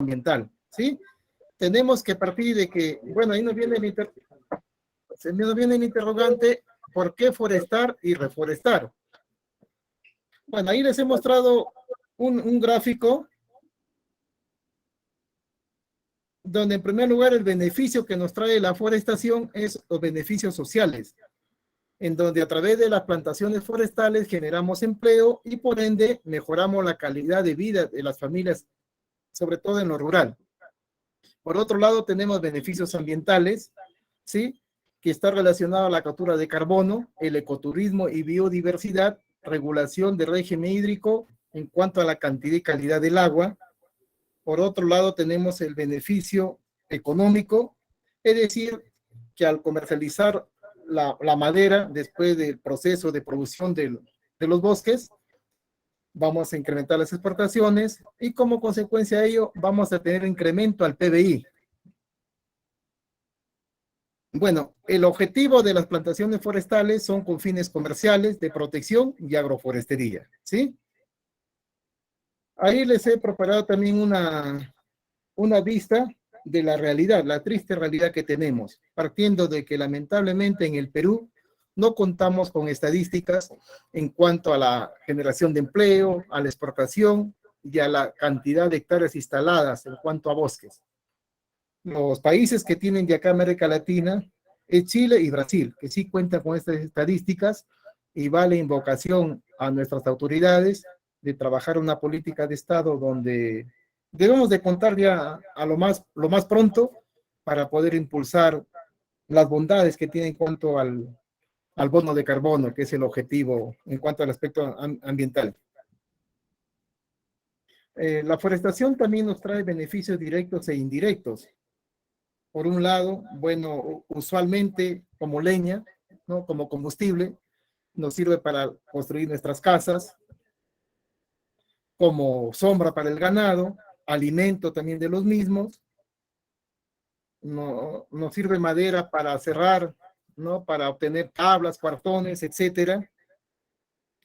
ambiental, ¿sí? Tenemos que partir de que, bueno, ahí nos viene el interrogante, ¿por qué forestar y reforestar? Bueno, ahí les he mostrado un gráfico donde en primer lugar el beneficio que nos trae la forestación es los beneficios sociales, en donde a través de las plantaciones forestales generamos empleo y por ende mejoramos la calidad de vida de las familias, sobre todo en lo rural. Por otro lado, tenemos beneficios ambientales, ¿sí? Que está relacionado a la captura de carbono, el ecoturismo y biodiversidad, regulación del régimen hídrico en cuanto a la cantidad y calidad del agua. Por otro lado, tenemos el beneficio económico, es decir, que al comercializar la madera después del proceso de producción de los bosques, vamos a incrementar las exportaciones y como consecuencia de ello vamos a tener incremento al PBI. Bueno, el objetivo de las plantaciones forestales son con fines comerciales, de protección y agroforestería, ¿sí? Ahí les he preparado también una vista de la realidad, la triste realidad que tenemos, partiendo de que lamentablemente en el Perú no contamos con estadísticas en cuanto a la generación de empleo, a la exportación y a la cantidad de hectáreas instaladas en cuanto a bosques. Los países que tienen de acá América Latina es Chile y Brasil, que sí cuentan con estas estadísticas y vale invocación a nuestras autoridades de trabajar una política de Estado donde debemos de contar ya a lo más pronto para poder impulsar las bondades que tiene en cuanto al bono de carbono, que es el objetivo en cuanto al aspecto ambiental. La forestación también nos trae beneficios directos e indirectos. Por un lado, bueno, usualmente como leña, ¿no? Como combustible, nos sirve para construir nuestras casas, como sombra para el ganado, alimento también de los mismos, no, nos sirve madera para cerrar, ¿no? Para obtener tablas, cuartones, etcétera.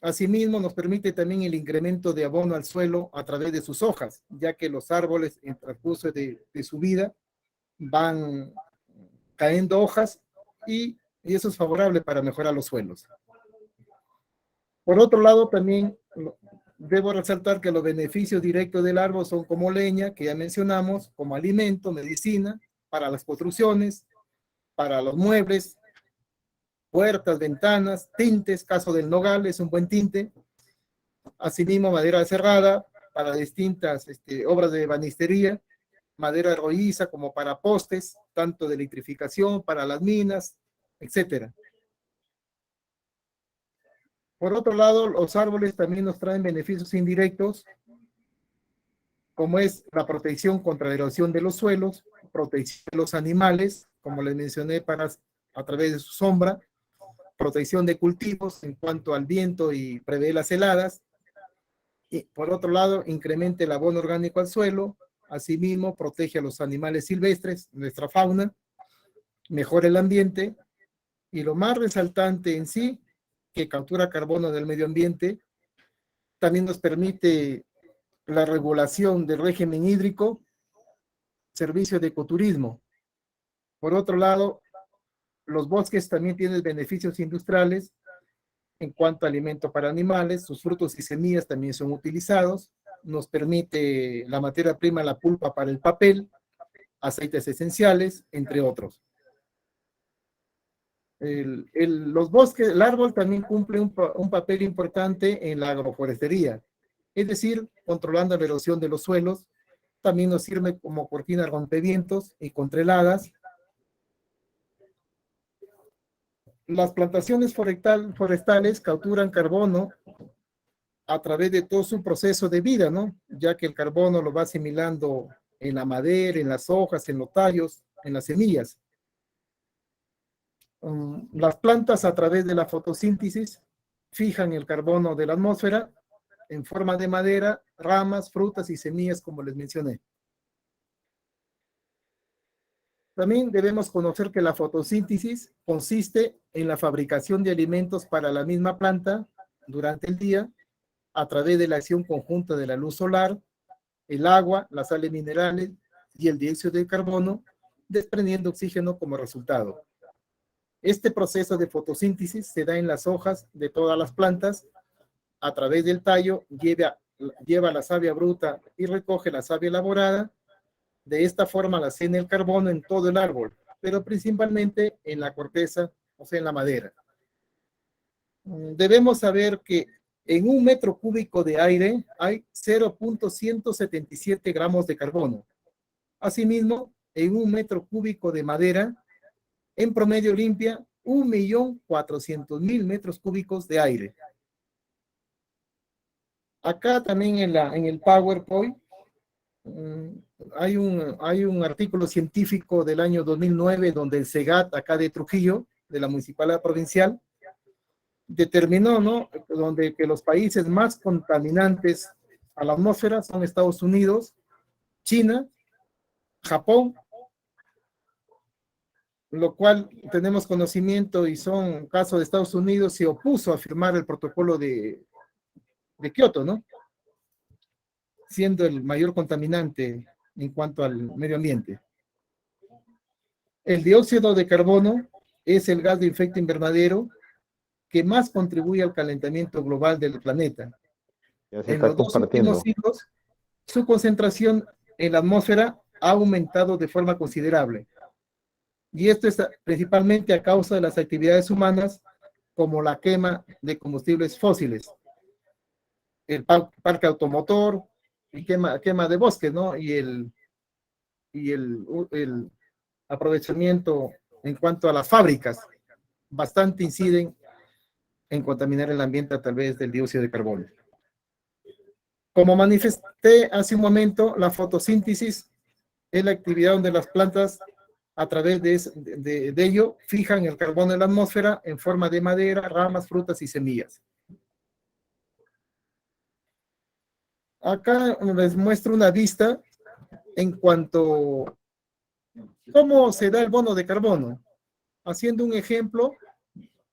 Asimismo, nos permite también el incremento de abono al suelo a través de sus hojas, ya que los árboles en transcurso de su vida van cayendo hojas y eso es favorable para mejorar los suelos. Por otro lado, también debo resaltar que los beneficios directos del árbol son como leña, que ya mencionamos, como alimento, medicina, para las construcciones, para los muebles, puertas, ventanas, tintes, caso del nogal, es un buen tinte. Asimismo, madera cerrada para distintas obras de ebanistería, madera rolliza como para postes, tanto de electrificación, para las minas, etcétera. Por otro lado, los árboles también nos traen beneficios indirectos, como es la protección contra la erosión de los suelos, protección de los animales, como les mencioné, a través de su sombra, protección de cultivos en cuanto al viento y prevé las heladas. Y por otro lado, incrementa el abono orgánico al suelo, asimismo protege a los animales silvestres, nuestra fauna, mejora el ambiente y lo más resaltante en sí, que captura carbono del medio ambiente, también nos permite la regulación del régimen hídrico, servicio de ecoturismo. Por otro lado, los bosques también tienen beneficios industriales en cuanto a alimento para animales, sus frutos y semillas también son utilizados, nos permite la materia prima, la pulpa para el papel, aceites esenciales, entre otros. Los bosques, el árbol también cumple un papel importante en la agroforestería, es decir, controlando la erosión de los suelos, también nos sirve como cortina rompevientos y contra heladas. Las plantaciones forestales capturan carbono a través de todo su proceso de vida, ¿no? Ya que el carbono lo va asimilando en la madera, en las hojas, en los tallos, en las semillas. Las plantas a través de la fotosíntesis fijan el carbono de la atmósfera en forma de madera, ramas, frutas y semillas, como les mencioné. También debemos conocer que la fotosíntesis consiste en la fabricación de alimentos para la misma planta durante el día a través de la acción conjunta de la luz solar, el agua, las sales minerales y el dióxido de carbono, desprendiendo oxígeno como resultado. Este proceso de fotosíntesis se da en las hojas de todas las plantas, a través del tallo, lleva la savia bruta y recoge la savia elaborada. De esta forma almacena el carbono en todo el árbol, pero principalmente en la corteza, o sea, en la madera. Debemos saber que en un metro cúbico de aire hay 0.177 gramos de carbono. Asimismo, en un metro cúbico de madera, en promedio limpia 1.400.000 metros cúbicos de aire. Acá también en el PowerPoint hay un artículo científico del año 2009 donde el SEGAT, acá de Trujillo, de la Municipalidad Provincial, determinó, ¿no?, donde que los países más contaminantes a la atmósfera son Estados Unidos, China, Japón, lo cual tenemos conocimiento y son caso de Estados Unidos, se opuso a firmar el protocolo de Kioto, ¿no?, siendo el mayor contaminante en cuanto al medio ambiente. El dióxido de carbono es el gas de efecto invernadero que más contribuye al calentamiento global del planeta. Ya se En está los 2 últimos compartiendo. siglos, su concentración en la atmósfera ha aumentado de forma considerable. Y esto es principalmente a causa de las actividades humanas, como la quema de combustibles fósiles, el parque automotor, y quema de bosques, ¿no? Y el aprovechamiento en cuanto a las fábricas, bastante inciden en contaminar el ambiente a través del dióxido de carbono. Como manifesté hace un momento, la fotosíntesis es la actividad donde las plantas, a través de ello, fijan el carbono en la atmósfera en forma de madera, ramas, frutas y semillas. Acá les muestro una vista en cuanto a cómo se da el bono de carbono. Haciendo un ejemplo,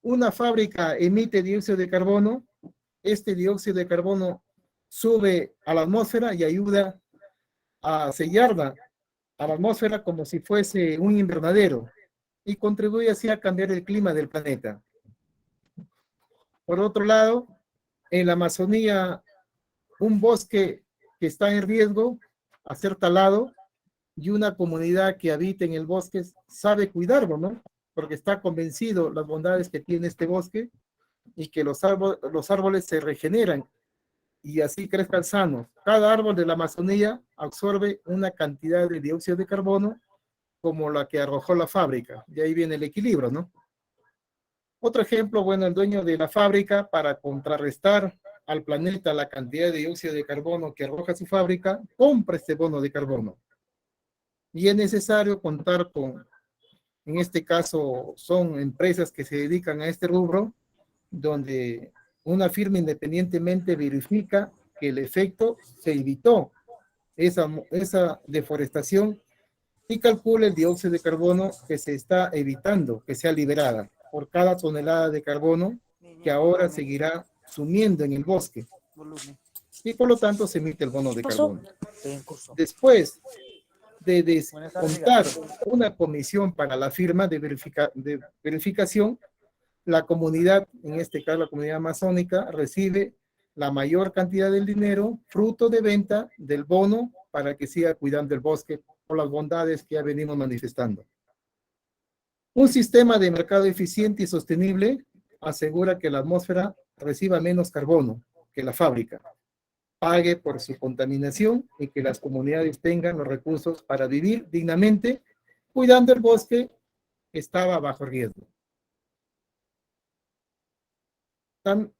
una fábrica emite dióxido de carbono, este dióxido de carbono sube a la atmósfera y ayuda a sellarla a la atmósfera como si fuese un invernadero y contribuye así a cambiar el clima del planeta. Por otro lado, en la Amazonía, un bosque que está en riesgo a ser talado y una comunidad que habita en el bosque sabe cuidarlo, ¿no? Porque está convencido las bondades que tiene este bosque y que los árboles se regeneran y así crezcan sanos. Cada árbol de la Amazonía absorbe una cantidad de dióxido de carbono como la que arrojó la fábrica. De ahí viene el equilibrio, ¿no? Otro ejemplo, bueno, el dueño de la fábrica, para contrarrestar al planeta la cantidad de dióxido de carbono que arroja su fábrica, compra este bono de carbono. Y es necesario contar con, en este caso, son empresas que se dedican a este rubro, donde una firma independientemente verifica que el efecto se evitó, esa deforestación, y calcula el dióxido de carbono que se está evitando, que sea liberada por cada tonelada de carbono que ahora seguirá sumiendo en el bosque. Y por lo tanto se emite el bono de carbono. Después de descontar una comisión para la firma de verificación, la comunidad, en este caso la comunidad amazónica, recibe la mayor cantidad del dinero fruto de venta del bono para que siga cuidando el bosque por las bondades que ya venimos manifestando. Un sistema de mercado eficiente y sostenible asegura que la atmósfera reciba menos carbono que la fábrica, pague por su contaminación y que las comunidades tengan los recursos para vivir dignamente, cuidando el bosque que estaba bajo riesgo.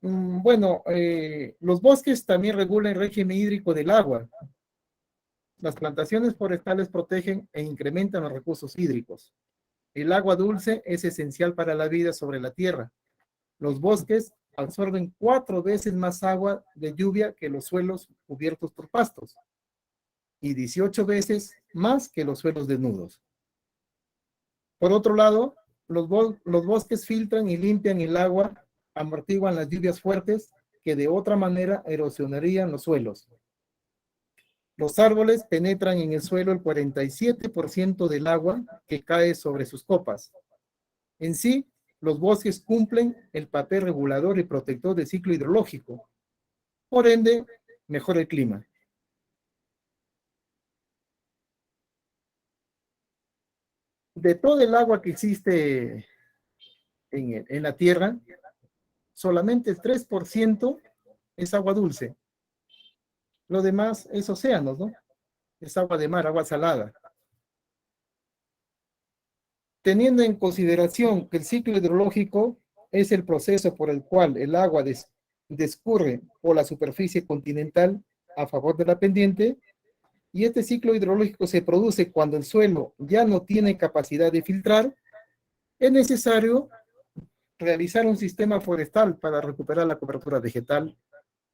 Bueno, los bosques también regulan el régimen hídrico del agua. Las plantaciones forestales protegen e incrementan los recursos hídricos. El agua dulce es esencial para la vida sobre la tierra. Los bosques absorben 4 veces más agua de lluvia que los suelos cubiertos por pastos y 18 veces más que los suelos desnudos. Por otro lado, los bosques filtran y limpian el agua, amortiguan las lluvias fuertes que de otra manera erosionarían los suelos. Los árboles penetran en el suelo el 47% del agua que cae sobre sus copas. En sí, los bosques cumplen el papel regulador y protector del ciclo hidrológico. Por ende, mejora el clima. De todo el agua que existe en la Tierra, solamente el 3% es agua dulce. Lo demás es océanos, ¿no? Es agua de mar, agua salada. Teniendo en consideración que el ciclo hidrológico es el proceso por el cual el agua discurre por la superficie continental a favor de la pendiente, y este ciclo hidrológico se produce cuando el suelo ya no tiene capacidad de filtrar, es necesario realizar un sistema forestal para recuperar la cobertura vegetal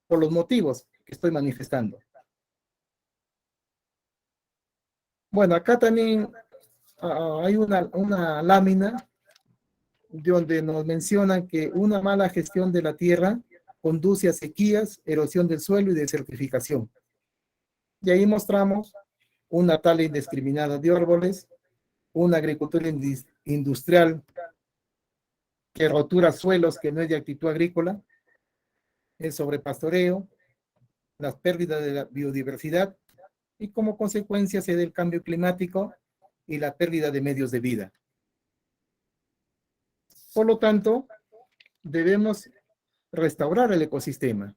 por los motivos que estoy manifestando. Bueno, acá también hay una lámina donde nos mencionan que una mala gestión de la tierra conduce a sequías, erosión del suelo y desertificación. Y ahí mostramos una tala indiscriminada de árboles, una agricultura industrial que rotura suelos que no es de actitud agrícola, el sobrepastoreo, las pérdidas de la biodiversidad y como consecuencia se da el cambio climático y la pérdida de medios de vida. Por lo tanto, debemos restaurar el ecosistema,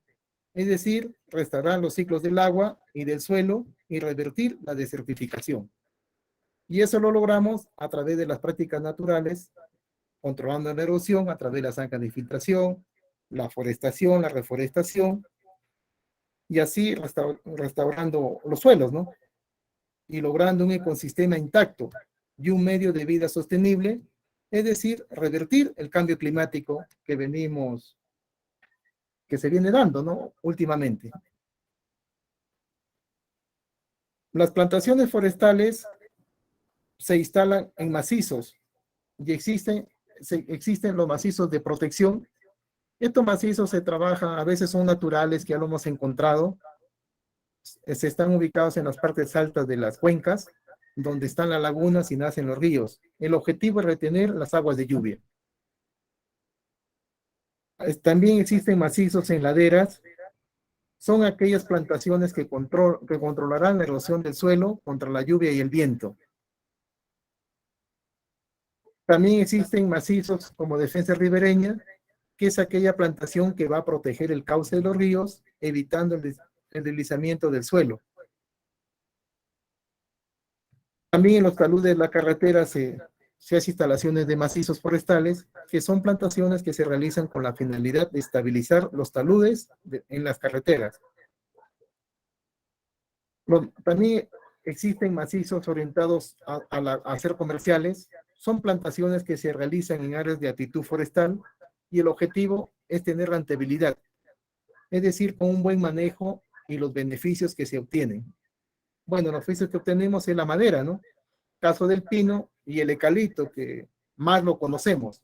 es decir, restaurar los ciclos del agua y del suelo y revertir la desertificación. Y eso lo logramos a través de las prácticas naturales, controlando la erosión a través de las zancas de filtración, la forestación, la reforestación, y así restaurando los suelos, ¿no? Y logrando un ecosistema intacto y un medio de vida sostenible, es decir, revertir el cambio climático que se viene dando, ¿no? Últimamente. Las plantaciones forestales se instalan en macizos y existen los macizos de protección. Estos macizos se trabajan, a veces son naturales, que ya lo hemos encontrado, se están ubicados en las partes altas de las cuencas, donde están las lagunas y nacen los ríos. El objetivo es retener las aguas de lluvia. También existen macizos en laderas, son aquellas plantaciones que controlarán la erosión del suelo contra la lluvia y el viento. También existen macizos como defensa ribereña, que es aquella plantación que va a proteger el cauce de los ríos, evitando el deslizamiento del suelo. También en los taludes de la carretera se hacen instalaciones de macizos forestales, que son plantaciones que se realizan con la finalidad de estabilizar los taludes en las carreteras. También existen macizos orientados a ser comerciales. Son plantaciones que se realizan en áreas de actitud forestal y el objetivo es tener rentabilidad, es decir, con un buen manejo y los beneficios que se obtienen. Bueno, los beneficios que obtenemos es la madera, ¿no? Caso del pino y el eucalipto, que más lo conocemos.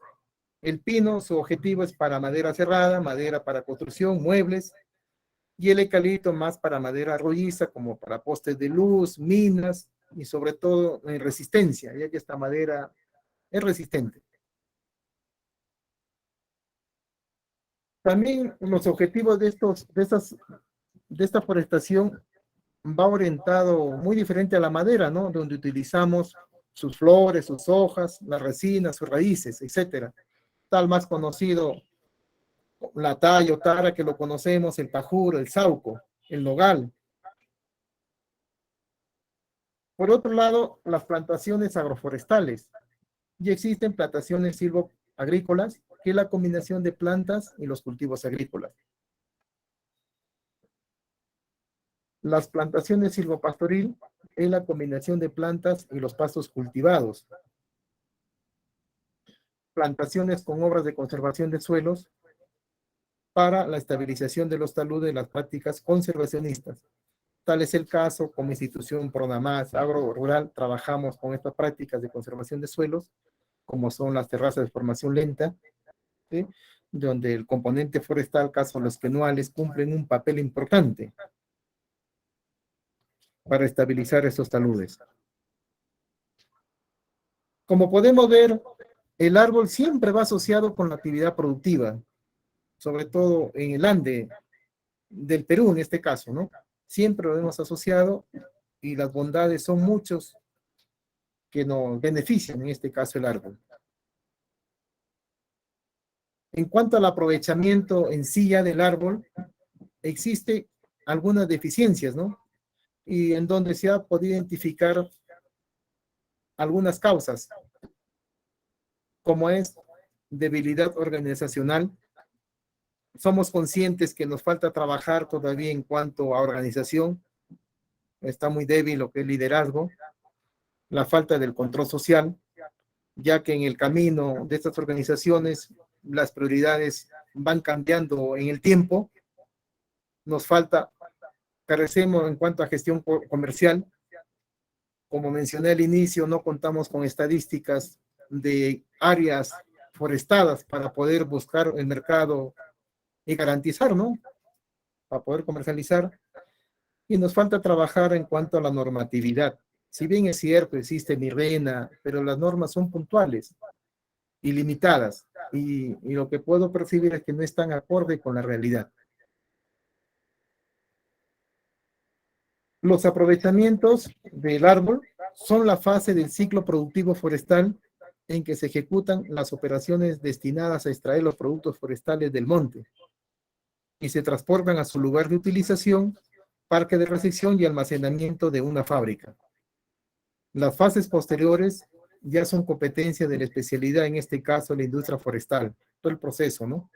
El pino, su objetivo es para madera cerrada, madera para construcción, muebles, y el eucalipto más para madera rolliza, como para postes de luz, minas, y sobre todo en resistencia, ya que esta madera es resistente. También los objetivos de esta forestación va orientado muy diferente a la madera, ¿no? Donde utilizamos sus flores, sus hojas, las resinas, sus raíces, etcétera. Tal más conocido la talla o tara que lo conocemos, el pajuro, el sauco, el nogal. Por otro lado, las plantaciones agroforestales. Y existen plantaciones silvoagrícolas, que es la combinación de plantas y los cultivos agrícolas. Las plantaciones silvopastoril es la combinación de plantas y los pastos cultivados. Plantaciones con obras de conservación de suelos para la estabilización de los taludes de las prácticas conservacionistas. Tal es el caso, como institución Pronamás Agro Rural, trabajamos con estas prácticas de conservación de suelos, como son las terrazas de formación lenta, ¿sí? Donde el componente forestal, caso los quenuales, cumplen un papel importante. para estabilizar estos taludes. Como podemos ver, el árbol siempre va asociado con la actividad productiva, sobre todo en el Ande del Perú en este caso, ¿no? Siempre lo hemos asociado y las bondades son muchos que nos benefician, en este caso el árbol. En cuanto al aprovechamiento en sí ya del árbol, existe algunas deficiencias, ¿no? Y en donde se ha podido identificar algunas causas, como es debilidad organizacional. Somos conscientes que nos falta trabajar todavía en cuanto a organización. Está muy débil lo que es liderazgo, la falta del control social, ya que en el camino de estas organizaciones las prioridades van cambiando en el tiempo. Nos falta, carecemos en cuanto a gestión comercial. Como mencioné al inicio, no contamos con estadísticas de áreas forestadas para poder buscar el mercado y garantizar, ¿no? Para poder comercializar. Y nos falta trabajar en cuanto a la normatividad. Si bien es cierto, existe MIRENA, pero las normas son puntuales y limitadas. Y lo que puedo percibir es que no están acorde con la realidad. Los aprovechamientos del árbol son la fase del ciclo productivo forestal en que se ejecutan las operaciones destinadas a extraer los productos forestales del monte y se transportan a su lugar de utilización, parque de recepción y almacenamiento de una fábrica. Las fases posteriores ya son competencia de la especialidad, en este caso la industria forestal, todo el proceso, ¿no?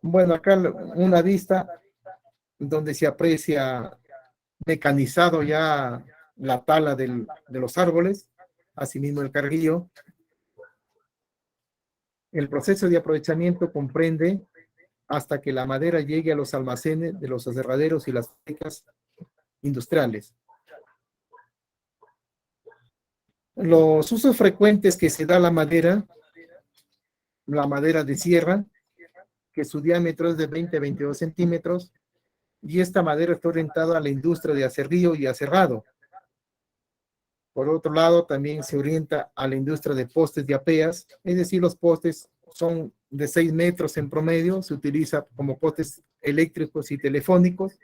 Bueno, acá una vista donde se aprecia mecanizado ya la tala de los árboles, asimismo el carguillo. El proceso de aprovechamiento comprende hasta que la madera llegue a los almacenes de los aserraderos y las fábricas industriales. Los usos frecuentes que se da a la madera de sierra, que su diámetro es de 20 a 22 centímetros, y esta madera está orientada a la industria de aserrío y aserrado. Por otro lado, también se orienta a la industria de postes de apeas, es decir, los postes son de 6 metros en promedio, se utiliza como postes eléctricos y telefónicos.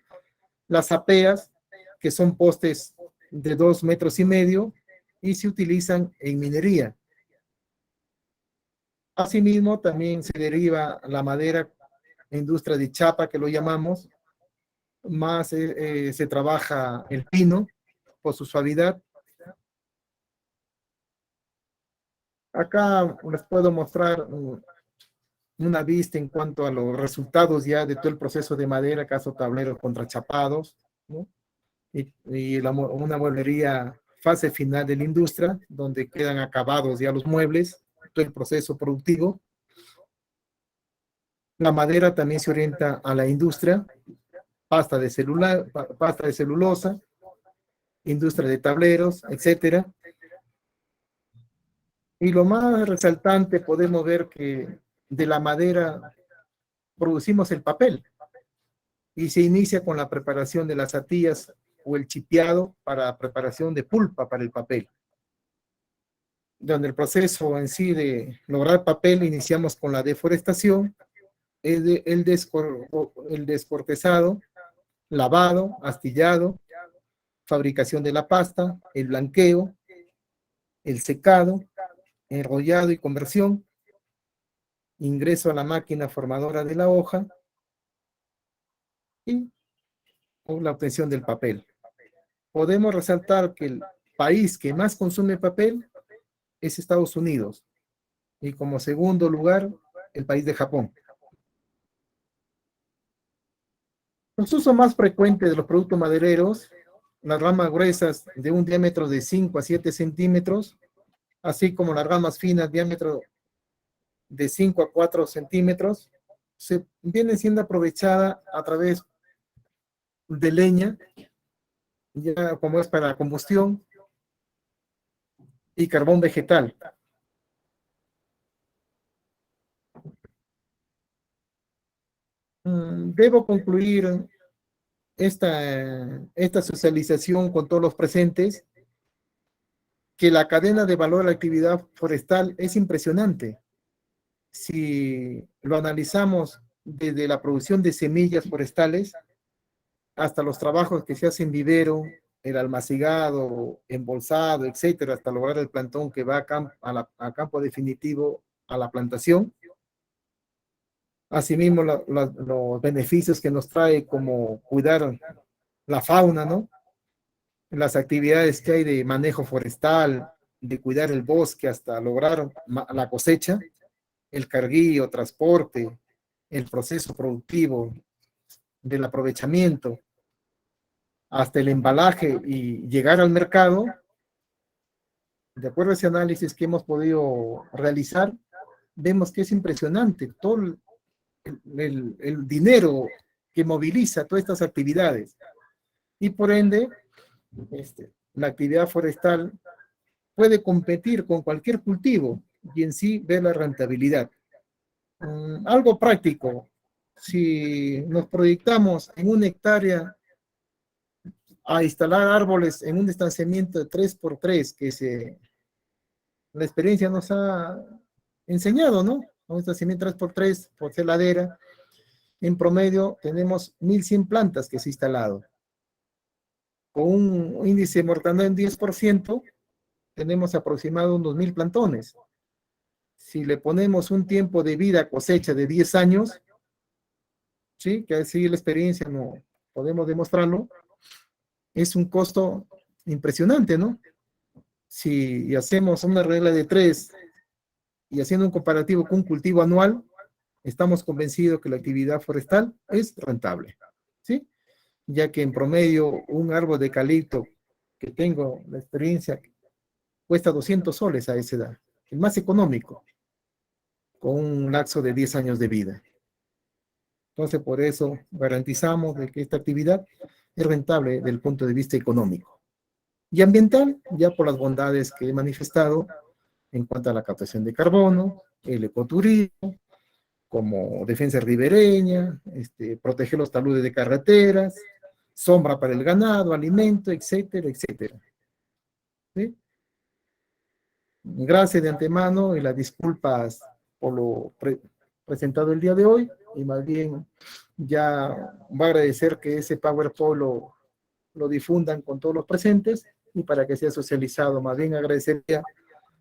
Las apeas, que son postes de 2,5 metros, y se utilizan en minería. Asimismo, también se deriva la madera, industria de chapa, que lo llamamos, más se trabaja el pino por su suavidad. Acá les puedo mostrar una vista en cuanto a los resultados ya de todo el proceso de madera, caso tableros contrachapados, ¿no? Y una mueblería, fase final de la industria, donde quedan acabados ya los muebles, todo el proceso productivo. La madera también se orienta a la industria, pasta de celulosa, industria de tableros, etcétera. Y lo más resaltante, podemos ver que de la madera producimos el papel y se inicia con la preparación de las atillas o el chipeado para preparación de pulpa para el papel. Donde el proceso en sí de lograr papel iniciamos con la deforestación, el descortezado, lavado, astillado, fabricación de la pasta, el blanqueo, el secado, enrollado y conversión, ingreso a la máquina formadora de la hoja y la obtención del papel. Podemos resaltar que el país que más consume papel es Estados Unidos y como segundo lugar el país de Japón. Los usos más frecuentes de los productos madereros, las ramas gruesas de un diámetro de 5 a 7 centímetros, así como las ramas finas, diámetro de 5 a 4 centímetros, se viene siendo aprovechada a través de leña, ya como es para combustión, y carbón vegetal. Debo concluir esta socialización con todos los presentes, que la cadena de valor de la actividad forestal es impresionante. Si lo analizamos desde la producción de semillas forestales hasta los trabajos que se hacen vivero, el almacenado, embolsado, etcétera, hasta lograr el plantón que va a campo definitivo, a la plantación. Asimismo, los beneficios que nos trae como cuidar la fauna, ¿no? Las actividades que hay de manejo forestal, de cuidar el bosque hasta lograr la cosecha, el carguío, transporte, el proceso productivo del aprovechamiento, hasta el embalaje y llegar al mercado. De acuerdo a ese análisis que hemos podido realizar, vemos que es impresionante todo el dinero que moviliza todas estas actividades. Y por ende, la actividad forestal puede competir con cualquier cultivo y en sí ver la rentabilidad. Algo práctico, si nos proyectamos en una hectárea a instalar árboles en un distanciamiento de 3x3, la experiencia nos ha enseñado, ¿no? Un distanciamiento 3x3 por ser ladera, en promedio tenemos 1.100 plantas que se ha instalado. Con un índice de mortandad en 10%, tenemos aproximado unos 1.000 plantones. Si le ponemos un tiempo de vida cosecha de 10 años, ¿sí? Que así la experiencia no podemos demostrarlo, es un costo impresionante, ¿no? Si hacemos una regla de 3 y haciendo un comparativo con un cultivo anual, estamos convencidos que la actividad forestal es rentable, ¿sí? Ya que en promedio un árbol de eucalipto, que tengo la experiencia, cuesta 200 soles a esa edad, el más económico, con un lapso de 10 años de vida. Entonces, por eso garantizamos de que esta actividad es rentable desde el punto de vista económico. Y ambiental, ya por las bondades que he manifestado en cuanto a la captación de carbono, el ecoturismo, como defensa ribereña, proteger los taludes de carreteras, sombra para el ganado, alimento, etcétera, etcétera. ¿Sí? Gracias de antemano y las disculpas por lo presentado el día de hoy, y más bien ya va a agradecer que ese PowerPoint lo difundan con todos los presentes y para que sea socializado. Más bien agradecería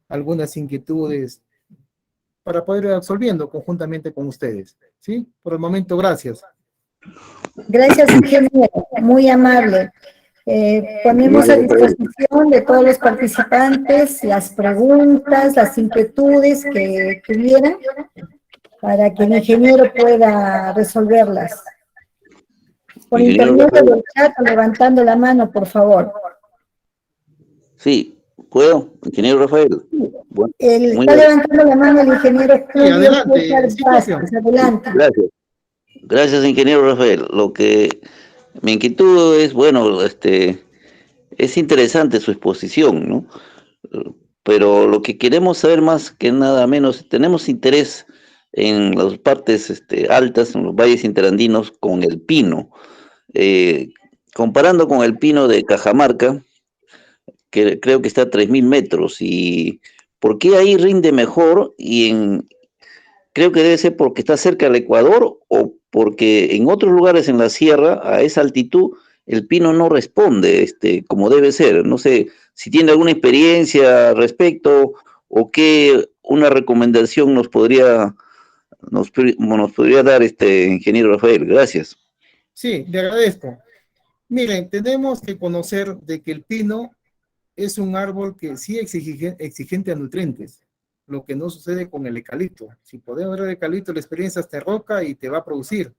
algunas inquietudes para poder ir absolviendo conjuntamente con ustedes. ¿Sí? Por el momento, gracias. Gracias, ingeniero, muy amable. Ponemos a disposición de todos los participantes las preguntas, las inquietudes que tuvieran para que el ingeniero pueda resolverlas. Por intermedio del chat, levantando la mano, por favor. Sí, ¿puedo? Ingeniero Rafael. Bueno, está levantando la mano el ingeniero Julio. Sí, adelante. Gracias. Gracias, ingeniero Rafael. Lo que mi inquietud es, bueno, es interesante su exposición, ¿no? Pero lo que queremos saber más que nada menos, tenemos interés en las partes altas, en los valles interandinos, con el pino. Comparando con el pino de Cajamarca, que creo que está a 3.000 metros, y ¿por qué ahí rinde mejor? Creo que debe ser porque está cerca del Ecuador, o porque en otros lugares en la sierra, a esa altitud, el pino no responde como debe ser. No sé si tiene alguna experiencia al respecto, o qué una recomendación nos podría dar ingeniero Rafael. Gracias. Sí, le agradezco. Miren, tenemos que conocer de que el pino es un árbol que sí es exigente a nutrientes, lo que no sucede con el eucalipto. Si podemos ver el eucalipto, la experiencia te roca y te va a producir.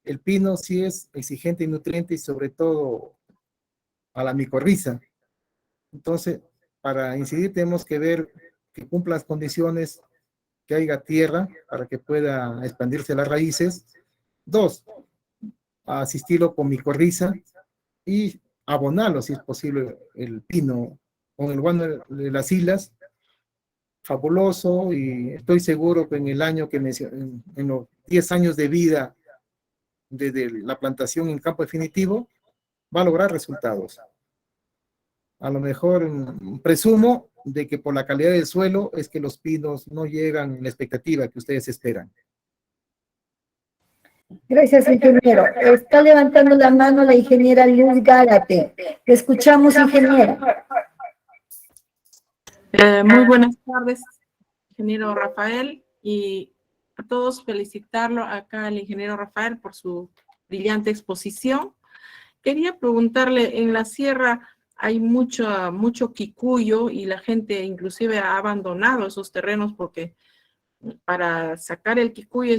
El pino sí es exigente en nutrientes y sobre todo a la micorriza. Entonces, para incidir tenemos que ver que cumpla las condiciones, que haya tierra para que pueda expandirse las raíces. 2, asistirlo con micorriza y abonarlo si es posible el pino con el guano de las islas. Fabuloso, y estoy seguro que en el año que mencioné, en los 10 años de vida desde la plantación en campo definitivo, va a lograr resultados. A lo mejor presumo de que por la calidad del suelo es que los pinos no llegan a la expectativa que ustedes esperan. Gracias, ingeniero. Está levantando la mano la ingeniera Luz Gárate. Le escuchamos, ingeniera. Muy buenas tardes, ingeniero Rafael, y a todos felicitarlo acá al ingeniero Rafael por su brillante exposición. Quería preguntarle, en la sierra hay mucho quicuyo y la gente inclusive ha abandonado esos terrenos porque para sacar el quicuyo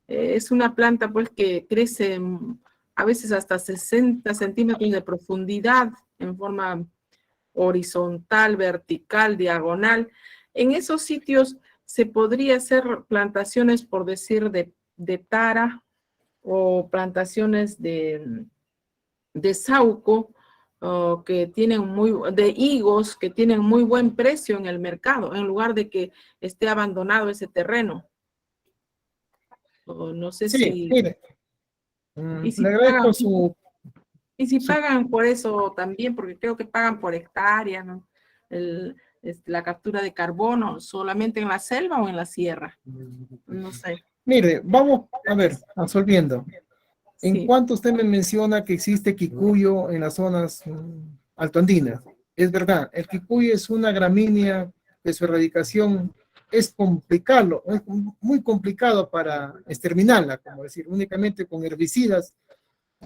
es una planta pues que crece a veces hasta 60 centímetros de profundidad en forma horizontal, vertical, diagonal. En esos sitios se podría hacer plantaciones, por decir, de tara o plantaciones de sauco, que tienen de higos que tienen muy buen precio en el mercado, en lugar de que esté abandonado ese terreno. No sé Sí, si... mire, Y si le agradezco pagan, su... y si pagan por eso también, porque creo que pagan por hectárea, ¿no? La captura de carbono, ¿solamente en la selva o en la sierra? No sé. Mire, vamos a ver, absolviendo. En Sí. cuanto usted me menciona que existe quicuyo en las zonas altoandinas, es verdad, el quicuyo es una gramínea que su erradicación es complicado, es muy complicado para exterminarla, como decir, únicamente con herbicidas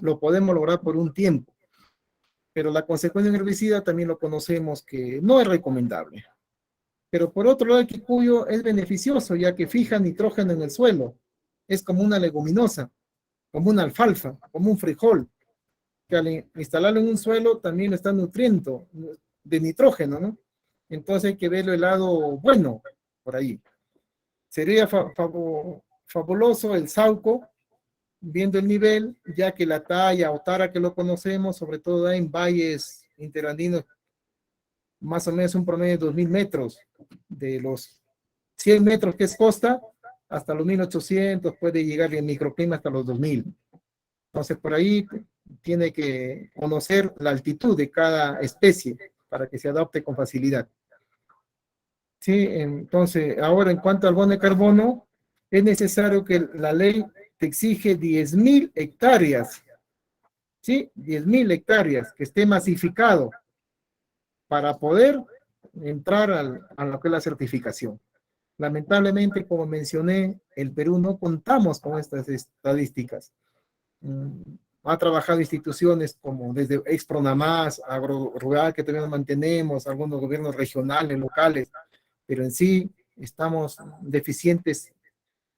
lo podemos lograr por un tiempo, pero la consecuencia de un herbicida también lo conocemos que no es recomendable. Pero por otro lado, el quicuyo es beneficioso ya que fija nitrógeno en el suelo, es como una leguminosa, como una alfalfa, como un frijol, que al instalarlo en un suelo también lo está nutriendo de nitrógeno, ¿no? Entonces hay que verlo el lado bueno por ahí. Sería fabuloso el sauco, viendo el nivel, ya que la talla o tara que lo conocemos, sobre todo en valles interandinos, más o menos un promedio de 2000 metros, de los 100 metros que es costa, hasta los 1800, puede llegar en microclima hasta los 2000. Entonces, por ahí tiene que conocer la altitud de cada especie para que se adapte con facilidad. Sí, entonces, ahora en cuanto al bono de carbono, es necesario que la ley te exige 10.000 hectáreas, ¿sí? 10.000 hectáreas, que esté masificado para poder entrar a lo que es la certificación. Lamentablemente, como mencioné, el Perú no contamos con estas estadísticas. Ha trabajado instituciones como desde Expronamás, Agro Rural, que también mantenemos, algunos gobiernos regionales, locales, pero en sí estamos deficientes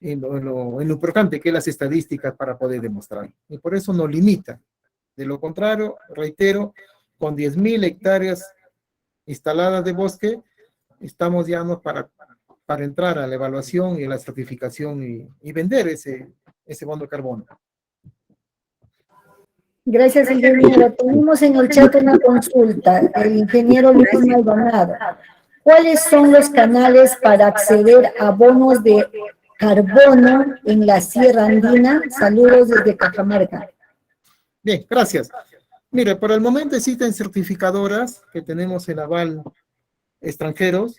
en lo importante que es las estadísticas para poder demostrar. Y por eso nos limita. De lo contrario, reitero, con 10.000 hectáreas instaladas de bosque, estamos ya para entrar a la evaluación y a la certificación y vender ese bono de carbono. Gracias, ingeniero. Tenemos en el chat una consulta del ingeniero Luis Maldonado. ¿Cuáles son los canales para acceder a bonos de carbono en la Sierra Andina? Saludos desde Cajamarca. Bien, gracias. Mire, por el momento existen certificadoras que tenemos el aval extranjeros,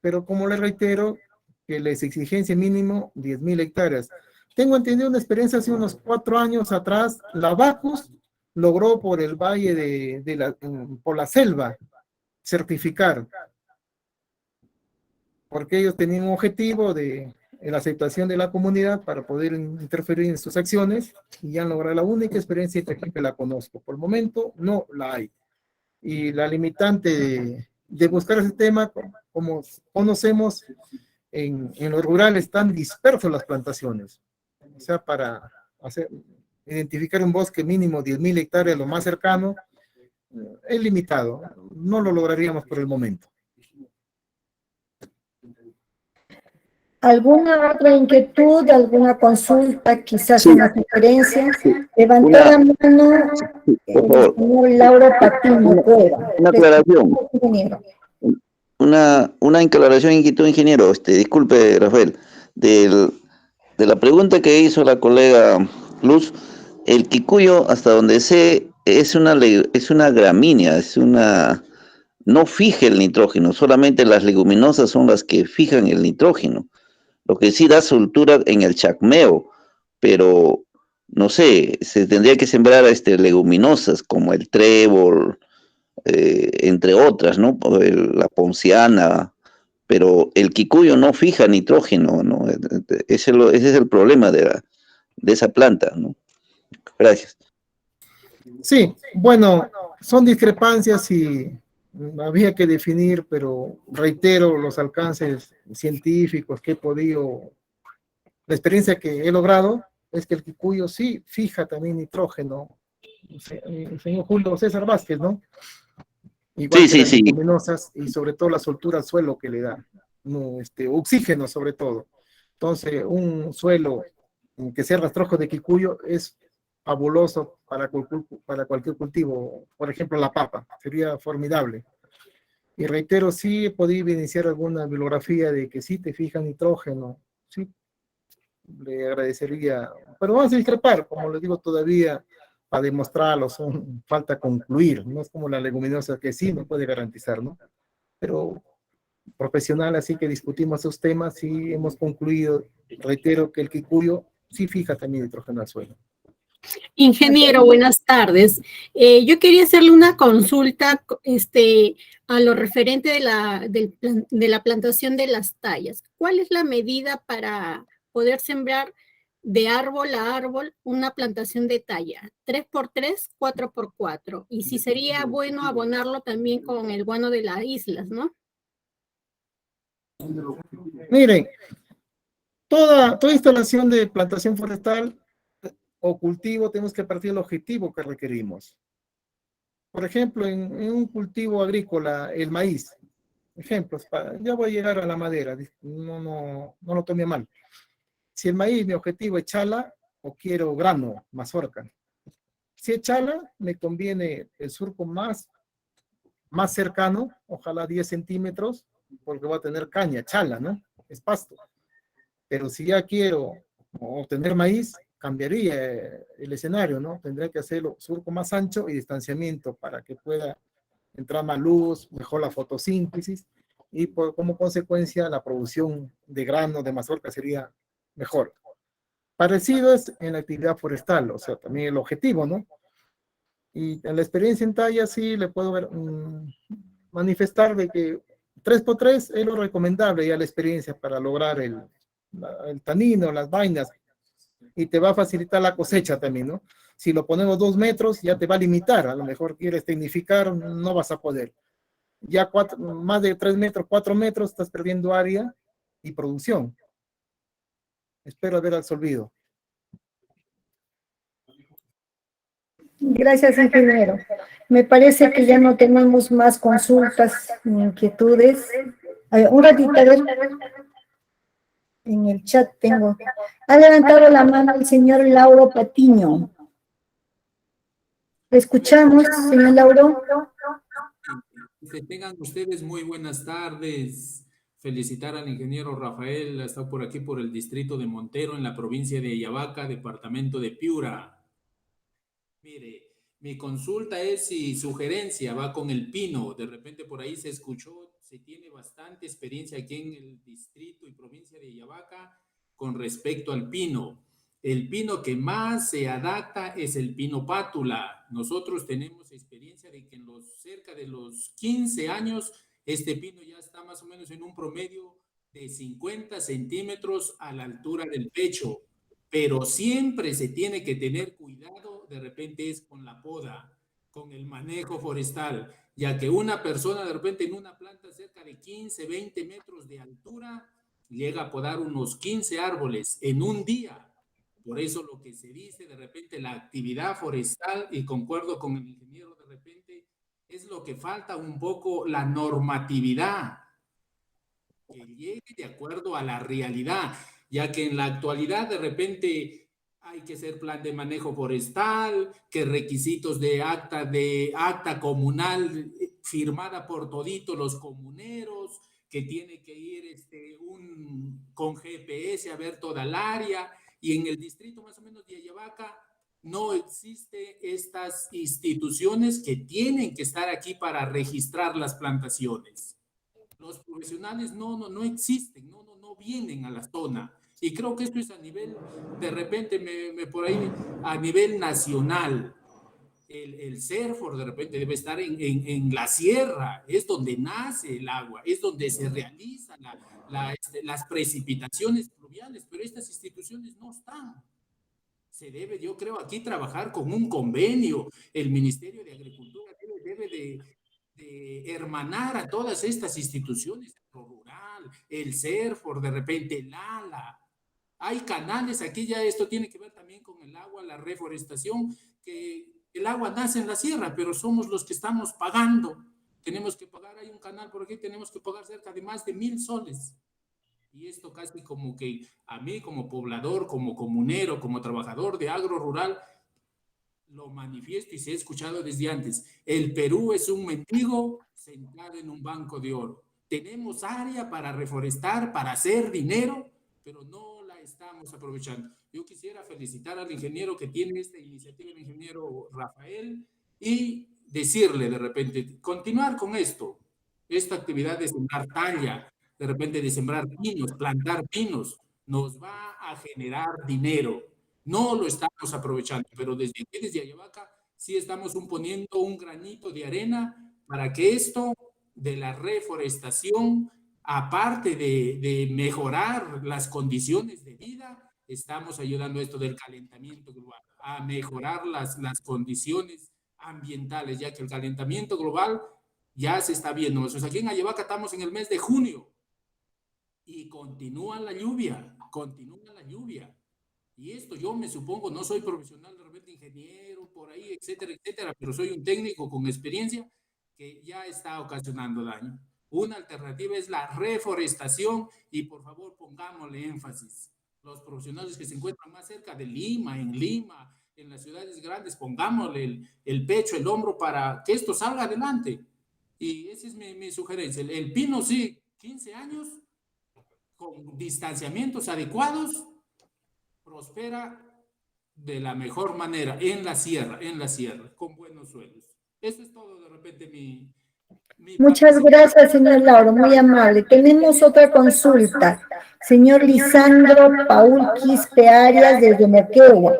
pero como le reitero, que les exigencia mínimo 10.000 hectáreas. Tengo entendido una experiencia hace unos 4 años atrás, la Bacus logró por el valle por la selva certificar, porque ellos tenían un objetivo de la aceptación de la comunidad para poder interferir en sus acciones y han logrado la única experiencia que la conozco. Por el momento no la hay. Y la limitante de buscar ese tema, como conocemos, en lo rural están dispersos las plantaciones. O sea, para identificar un bosque mínimo 10.000 hectáreas, lo más cercano, es limitado. No lo lograríamos por el momento. ¿Alguna otra inquietud, alguna consulta, quizás una sugerencia? Levantó la mano el señor Lauro Patiño Cueva. Una aclaración. Ingeniero. Una aclaración, inquietud, ingeniero. Disculpe, Rafael. de la pregunta que hizo la colega Luz, el quicuyo, hasta donde sé, es una gramínea, no fija el nitrógeno, solamente las leguminosas son las que fijan el nitrógeno, lo que sí da soltura en el chacmeo, pero no sé, se tendría que sembrar leguminosas como el trébol, entre otras, ¿no? La ponciana, pero el quicuyo no fija nitrógeno, ¿no? Ese es el problema de esa planta, ¿no? Gracias. Sí, bueno, son discrepancias y había que definir, pero reitero los alcances científicos que he podido, la experiencia que he logrado es que el quicuyo sí fija también nitrógeno. El señor Julio César Vázquez, ¿no? Igual Sí, que sí, las sí. leguminosas y sobre todo la soltura al suelo que le da, ¿no? Oxígeno sobre todo. Entonces, un suelo que sea rastrojo de quicuyo es fabuloso para cualquier cultivo. Por ejemplo, la papa, sería formidable. Y reitero, sí he podido iniciar alguna bibliografía de que sí te fija nitrógeno, sí, le agradecería, pero vamos a discrepar, como les digo, todavía para demostrarlo, falta concluir, no es como la leguminosa que sí me puede garantizar, ¿no? Pero profesional, así que discutimos esos temas, sí hemos concluido, reitero que el quicuyo sí fija también nitrógeno al suelo. Ingeniero, buenas tardes. Yo quería hacerle una consulta a lo referente de la plantación de las tallas. ¿Cuál es la medida para poder sembrar de árbol a árbol una plantación de talla? ¿3x3, 4x4? Y si sería bueno abonarlo también con el guano de las islas, ¿no? Miren, toda instalación de plantación forestal o cultivo tenemos que partir del objetivo que requerimos. Por ejemplo, en un cultivo agrícola, el maíz, ejemplos, ya voy a llegar a la madera, no lo tome mal. Si el maíz, mi objetivo es chala o quiero grano, mazorca. Si es chala, me conviene el surco más cercano, ojalá 10 centímetros, porque va a tener caña, chala, ¿no? Es pasto. Pero si ya quiero obtener maíz, cambiaría el escenario, ¿no? Tendría que hacerlo surco más ancho y distanciamiento para que pueda entrar más luz, mejor la fotosíntesis y como consecuencia la producción de grano, de mazorca sería mejor. Parecido es en la actividad forestal, o sea, también el objetivo, ¿no? Y en la experiencia en talla sí le puedo manifestar de que 3x3 es lo recomendable ya la experiencia para lograr el tanino, las vainas, y te va a facilitar la cosecha también, ¿no? Si lo ponemos 2 metros, ya te va a limitar, a lo mejor quieres tecnificar, no vas a poder. Ya más de 3 metros, 4 metros, estás perdiendo área y producción. Espero haber absolvido. Gracias, ingeniero. Me parece que ya no tenemos más consultas ni inquietudes. A ver, un ratito, a ver. En el chat tengo. Ha levantado la mano el señor Lauro Patiño. ¿Le escuchamos, señor Lauro? Que tengan ustedes muy buenas tardes. Felicitar al ingeniero Rafael, ha estado por aquí por el distrito de Montero, en la provincia de Ayabaca, departamento de Piura. Mire, mi consulta es si sugerencia va con el pino. De repente por ahí se escuchó, se tiene bastante experiencia aquí en el distrito y provincia de Ayabaca con respecto al pino. El pino que más se adapta es el pino pátula. Nosotros tenemos experiencia de que cerca de los 15 años, este pino ya está más o menos en un promedio de 50 centímetros a la altura del pecho. Pero siempre se tiene que tener cuidado, de repente es con la poda, con el manejo forestal, ya que una persona de repente en una planta cerca de 15, 20 metros de altura, llega a podar unos 15 árboles en un día. Por eso lo que se dice de repente la actividad forestal, y concuerdo con el ingeniero de repente, es lo que falta un poco la normatividad, que llegue de acuerdo a la realidad, ya que en la actualidad de repente hay que hacer plan de manejo forestal, que requisitos de acta comunal firmada por toditos los comuneros, que tiene que ir con GPS a ver toda el área, y en el distrito más o menos de Ayabaca no existe estas instituciones que tienen que estar aquí para registrar las plantaciones. Los profesionales no existen, no vienen a la zona. Y creo que esto es a nivel, de repente, por ahí, a nivel nacional. El CERFOR de repente debe estar en la sierra, es donde nace el agua, es donde se realizan las precipitaciones pluviales, pero estas instituciones no están. Se debe, yo creo, aquí trabajar con un convenio. El Ministerio de Agricultura debe de hermanar a todas estas instituciones, el rural, el CERFOR, de repente el ALA. Hay canales, aquí ya esto tiene que ver también con el agua, la reforestación, que el agua nace en la sierra, pero somos los que estamos pagando. Tenemos que pagar, hay un canal por aquí, tenemos que pagar cerca de más de 1,000 soles. Y esto casi como que a mí como poblador, como comunero, como trabajador de agro rural, lo manifiesto y se ha escuchado desde antes. El Perú es un mendigo sentado en un banco de oro. Tenemos área para reforestar, para hacer dinero, pero no la estamos aprovechando. Yo quisiera felicitar al ingeniero que tiene esta iniciativa, el ingeniero Rafael, y decirle de repente, continuar con esto, esta actividad de sembrar talla, de repente de sembrar pinos, plantar pinos, nos va a generar dinero. No lo estamos aprovechando, pero desde aquí, desde Ayabaca, sí estamos poniendo un granito de arena para que esto de la reforestación, aparte de mejorar las condiciones de vida, estamos ayudando a esto del calentamiento global, a mejorar las condiciones ambientales, ya que el calentamiento global ya se está viendo. Nosotros aquí en Ayabaca estamos en el mes de junio y continúa la lluvia. Y esto yo me supongo, no soy profesional, de repente ingeniero, por ahí, etcétera, etcétera, pero soy un técnico con experiencia que ya está ocasionando daño. Una alternativa es la reforestación y por favor pongámosle énfasis. Los profesionales que se encuentran más cerca de Lima, en las ciudades grandes, pongámosle el pecho, el hombro para que esto salga adelante. Y esa es mi sugerencia. El pino sí, 15 años, con distanciamientos adecuados, prospera de la mejor manera en la sierra, con buenos suelos. Eso es todo de repente mi Muchas gracias, señor Lauro, muy amable. Tenemos otra consulta. Señor Lisandro Paul Quispe Arias desde Moquegua.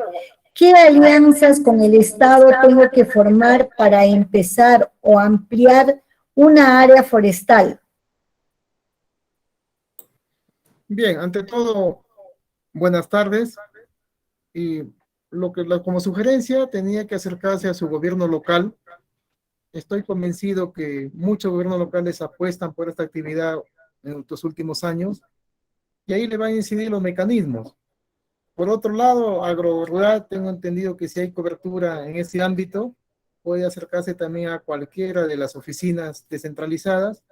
¿Qué alianzas con el Estado tengo que formar para empezar o ampliar una área forestal? Bien, ante todo, buenas tardes. Y como sugerencia tenía que acercarse a su gobierno local. Estoy convencido que muchos gobiernos locales apuestan por esta actividad en estos últimos años y ahí le van a incidir los mecanismos. Por otro lado, agrorural, tengo entendido que si hay cobertura en ese ámbito, puede acercarse también a cualquiera de las oficinas descentralizadas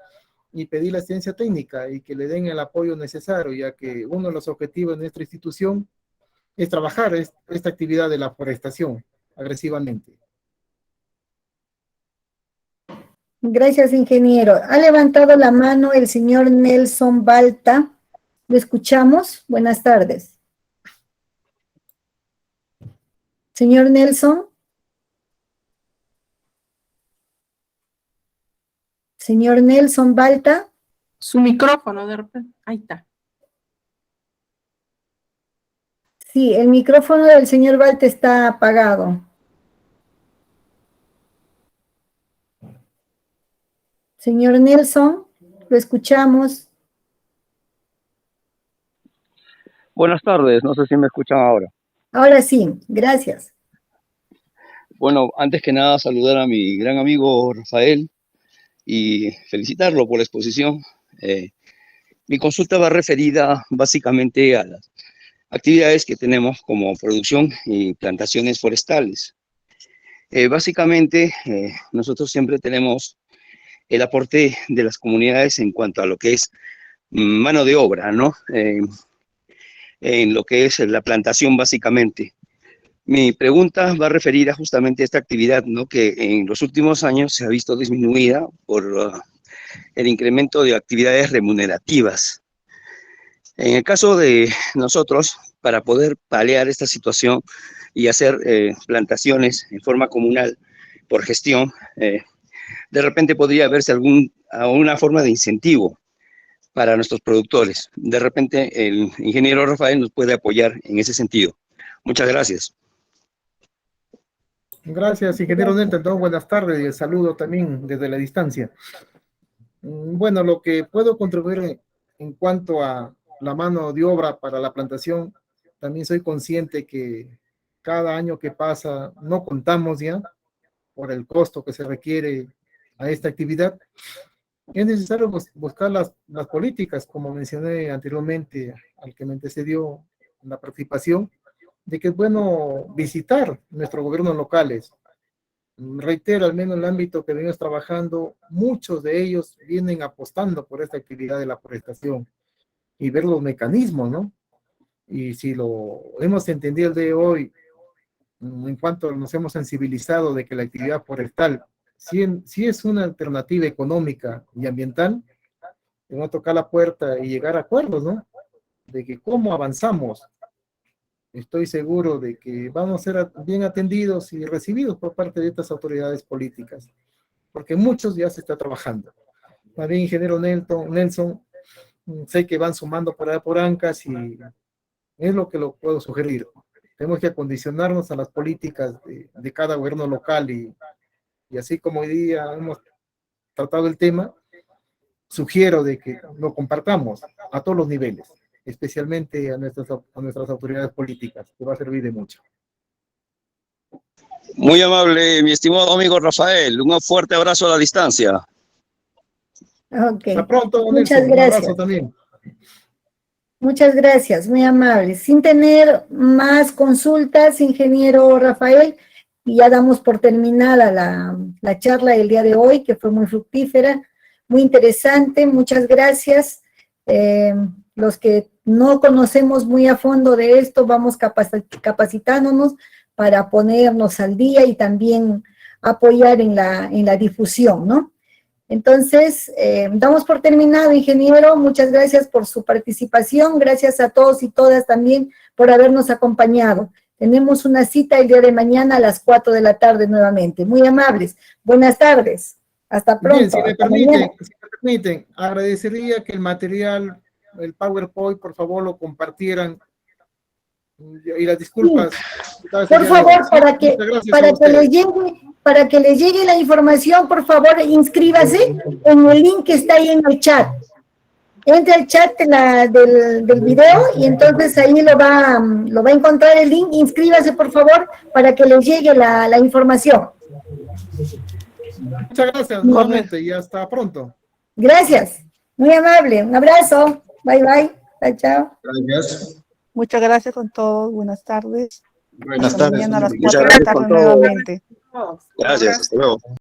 y pedir la asistencia técnica y que le den el apoyo necesario, ya que uno de los objetivos de nuestra institución es trabajar esta actividad de la forestación agresivamente. Gracias, ingeniero. Ha levantado la mano el señor Nelson Balta. ¿Lo escuchamos? Buenas tardes. Señor Nelson. Señor Nelson Balta. Su micrófono, de repente. Ahí está. Sí, el micrófono del señor Balta está apagado. Señor Nelson, lo escuchamos. Buenas tardes, no sé si me escuchan ahora. Ahora sí, gracias. Bueno, antes que nada saludar a mi gran amigo Rafael y felicitarlo por la exposición. Mi consulta va referida básicamente a las actividades que tenemos como producción y plantaciones forestales. Básicamente, nosotros siempre tenemos el aporte de las comunidades en cuanto a lo que es mano de obra, ¿no? En lo que es la plantación básicamente. Mi pregunta va referida justamente a esta actividad, ¿no? Que en los últimos años se ha visto disminuida por el incremento de actividades remunerativas. En el caso de nosotros, para poder paliar esta situación y hacer plantaciones en forma comunal por gestión, de repente podría verse alguna forma de incentivo para nuestros productores. De repente el ingeniero Rafael nos puede apoyar en ese sentido. Muchas gracias. Gracias, ingeniero Nelton. Buenas tardes y el saludo también desde la distancia. Bueno, lo que puedo contribuir en cuanto a la mano de obra para la plantación, también soy consciente que cada año que pasa no contamos ya por el costo que se requiere a esta actividad. Es necesario buscar las políticas, como mencioné anteriormente, al que me antecedió en la participación, de que es bueno visitar nuestros gobiernos locales. Reitero, al menos en el ámbito que venimos trabajando, muchos de ellos vienen apostando por esta actividad de la forestación y ver los mecanismos, ¿no? Y si lo hemos entendido el día de hoy, en cuanto nos hemos sensibilizado de que la actividad forestal sí es una alternativa económica y ambiental, tenemos que tocar la puerta y llegar a acuerdos, ¿no? De que cómo avanzamos. Estoy seguro de que vamos a ser bien atendidos y recibidos por parte de estas autoridades políticas, porque muchos ya se está trabajando. También, ingeniero Nelson, sé que van sumando por ANCAS y es lo que lo puedo sugerir. Tenemos que acondicionarnos a las políticas de cada gobierno local y así como hoy día hemos tratado el tema, sugiero de que lo compartamos a todos los niveles, especialmente a nuestras autoridades políticas, que va a servir de mucho. Muy amable, mi estimado amigo Rafael. Un fuerte abrazo a la distancia. Ok. Hasta pronto, Muchas Nelson. gracias. Un abrazo también. Muchas gracias, muy amable. Sin tener más consultas, ingeniero Rafael, y ya damos por terminada la charla del día de hoy, que fue muy fructífera, muy interesante. Muchas gracias. Los que no conocemos muy a fondo de esto, vamos capacitándonos para ponernos al día y también apoyar en la difusión, ¿no? Entonces, damos por terminado, ingeniero. Muchas gracias por su participación. Gracias a todos y todas también por habernos acompañado. Tenemos una cita el día de mañana a las 4 de la tarde nuevamente. Muy amables. Buenas tardes. Hasta pronto. Bien, si me permiten, agradecería que el material, el PowerPoint, por favor, lo compartieran. Y las disculpas. Sí. Por favor, para que les llegue la información, por favor, inscríbase en el link que está ahí en el chat. Entre al chat del video y entonces ahí lo va a encontrar el link. Inscríbase, por favor, para que les llegue la información. Muchas gracias nuevamente y hasta pronto. Gracias. Muy amable. Un abrazo. Bye, bye. Chao, chao. Gracias. Muchas gracias con todos. Buenas tardes. Buenas Hasta tardes. mañana a las Muchas 4 de la gracias tarde con todo. nuevamente. Gracias, hasta luego.